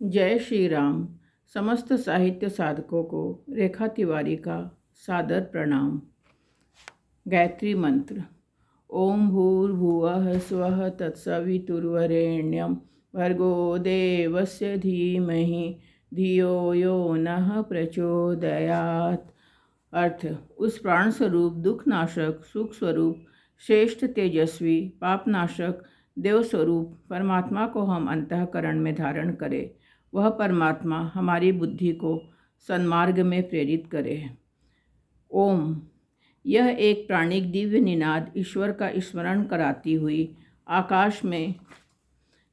जय श्री राम। समस्त साहित्य साधकों को रेखा तिवारी का सादर प्रणाम। गायत्री मंत्र। ओम भूर्भुवः स्वः तत्सवितुर्वरेण्यं भर्गो देवस्य धीमहि धियो यो नः प्रचोदयात्। अर्थ। उस प्राण स्वरूप दुखनाशक सुख स्वरूप श्रेष्ठ तेजस्वी पापनाशक देव स्वरूप परमात्मा को हम अंतःकरण में धारण करें। वह परमात्मा हमारी बुद्धि को सन्मार्ग में प्रेरित करे। ओम। यह एक प्राणिक दिव्य निनाद ईश्वर का स्मरण कराती हुई आकाश में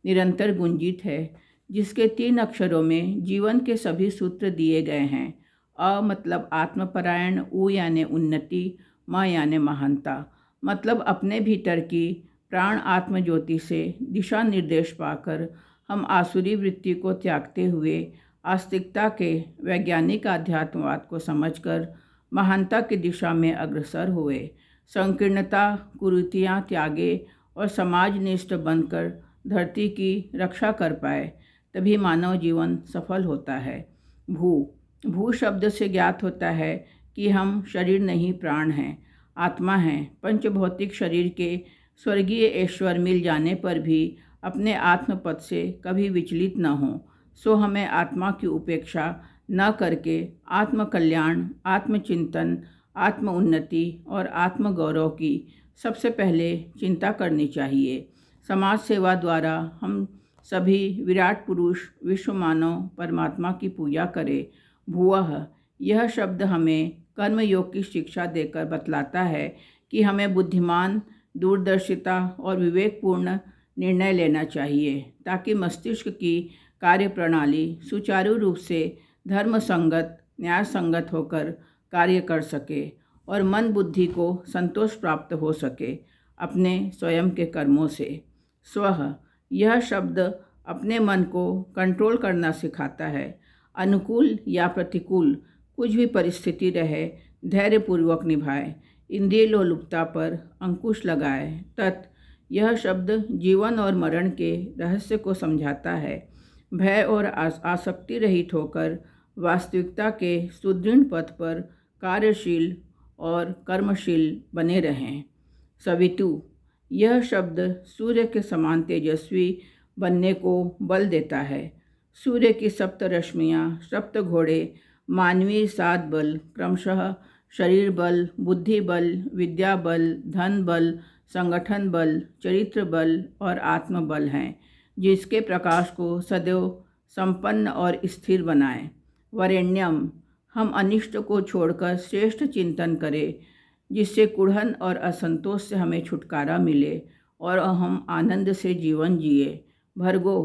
निरंतर गुंजित है, जिसके 3 अक्षरों में जीवन के सभी सूत्र दिए गए हैं। अ मतलब आत्मपरायण, उ यानी उन्नति, म यानी महानता मतलब अपने भीतर की प्राण आत्म ज्योति से दिशा निर्देश पाकर हम आसुरी वृत्ति को त्यागते हुए आस्तिकता के वैज्ञानिक आध्यात्मवाद को समझकर महानता की दिशा में अग्रसर हुए। संकीर्णता कुरीतियाँ त्यागे और समाजनिष्ठ बनकर धरती की रक्षा कर पाए, तभी मानव जीवन सफल होता है। भू शब्द से ज्ञात होता है कि हम शरीर नहीं प्राण हैं, आत्मा हैं। पंचभौतिक शरीर के स्वर्गीय ईश्वर मिल जाने पर भी अपने आत्मपद से कभी विचलित न हो, सो हमें आत्मा की उपेक्षा न करके आत्मकल्याण, आत्मचिंतन, आत्म उन्नति और आत्मगौरव की सबसे पहले चिंता करनी चाहिए। समाज सेवा द्वारा हम सभी विराट पुरुष विश्व मानव परमात्मा की पूजा करें। भुवः यह शब्द हमें कर्मयोग की शिक्षा देकर बतलाता है कि हमें बुद्धिमान, दूरदर्शिता और विवेकपूर्ण निर्णय लेना चाहिए, ताकि मस्तिष्क की कार्य प्रणाली सुचारू रूप से धर्म संगत, न्याय संगत होकर कार्य कर सके और मन बुद्धि को संतोष प्राप्त हो सके अपने स्वयं के कर्मों से। स्वः यह शब्द अपने मन को कंट्रोल करना सिखाता है। अनुकूल या प्रतिकूल कुछ भी परिस्थिति रहे, धैर्यपूर्वक निभाए, इंद्रिय लोलुपता पर अंकुश लगाए। तत् यह शब्द जीवन और मरण के रहस्य को समझाता है। भय और आसक्ति रहित होकर वास्तविकता के सुदृढ़ पथ पर कार्यशील और कर्मशील बने रहें। सवितु यह शब्द सूर्य के समान तेजस्वी बनने को बल देता है। सूर्य की 7 रश्मियाँ, 7 घोड़े, मानवीय 7 बल क्रमशः शरीर बल, बुद्धि बल, विद्या बल, धन बल, संगठन बल, चरित्र बल और आत्म बल हैं, जिसके प्रकाश को सदैव संपन्न और स्थिर बनाएं। वरेण्यम हम अनिष्ट को छोड़कर श्रेष्ठ चिंतन करें, जिससे कुढ़न और असंतोष से हमें छुटकारा मिले और हम आनंद से जीवन जिए। भर्गो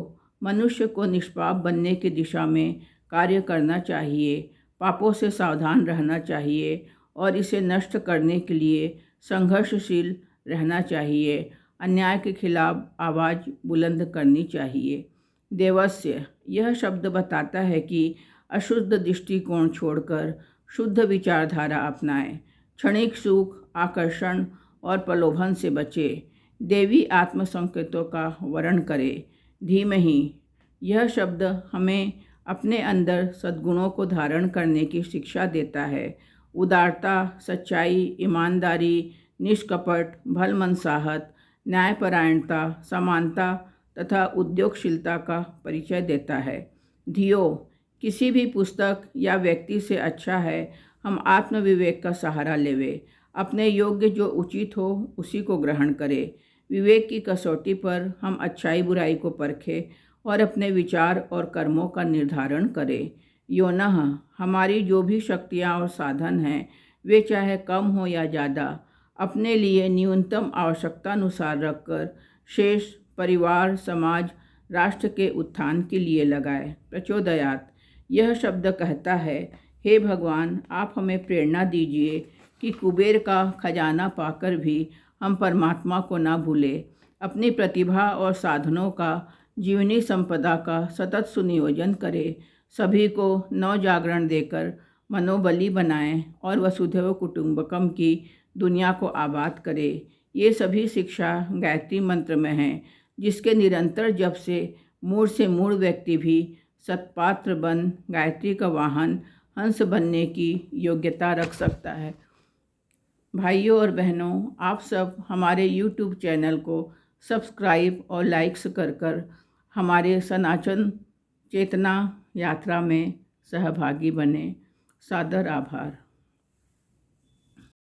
मनुष्य को निष्पाप बनने की दिशा में कार्य करना चाहिए, पापों से सावधान रहना चाहिए और इसे नष्ट करने के लिए संघर्षशील रहना चाहिए। अन्याय के खिलाफ आवाज़ बुलंद करनी चाहिए। देवस्य यह शब्द बताता है कि अशुद्ध दृष्टिकोण छोड़कर शुद्ध विचारधारा अपनाएं, क्षणिक सुख, आकर्षण और प्रलोभन से बचे, देवी आत्म संकेतों का वर्ण करें। धीमहि यह शब्द हमें अपने अंदर सद्गुणों को धारण करने की शिक्षा देता है। उदारता, सच्चाई, ईमानदारी, निष्कपट, भलमनसाहत, न्यायपरायणता, समानता तथा उद्योगशीलता का परिचय देता है। धियो किसी भी पुस्तक या व्यक्ति से अच्छा है हम आत्मविवेक का सहारा लेवे, अपने योग्य जो उचित हो उसी को ग्रहण करें। विवेक की कसौटी पर हम अच्छाई बुराई को परखें और अपने विचार और कर्मों का निर्धारण करें। योनः हमारी जो भी शक्तियाँ और साधन हैं, वे चाहे कम हो या ज़्यादा, अपने लिए न्यूनतम आवश्यकतानुसार रखकर शेष परिवार, समाज, राष्ट्र के उत्थान के लिए लगाए। प्रचोदयात् यह शब्द कहता है, हे भगवान आप हमें प्रेरणा दीजिए कि कुबेर का खजाना पाकर भी हम परमात्मा को ना भूलें, अपनी प्रतिभा और साधनों का जीवनी संपदा का सतत सुनियोजन करें, सभी को नव जागरण देकर मनोबली बनाएं और वसुधैव कुटुंबकम की दुनिया को आबाद करें। ये सभी शिक्षा गायत्री मंत्र में हैं, जिसके निरंतर जप से मूढ़ व्यक्ति भी सत्पात्र बन गायत्री का वाहन हंस बनने की योग्यता रख सकता है। भाइयों और बहनों, आप सब हमारे YouTube चैनल को सब्सक्राइब और लाइक्स कर हमारे सनातन चेतना यात्रा में सहभागी बने। सादर आभार।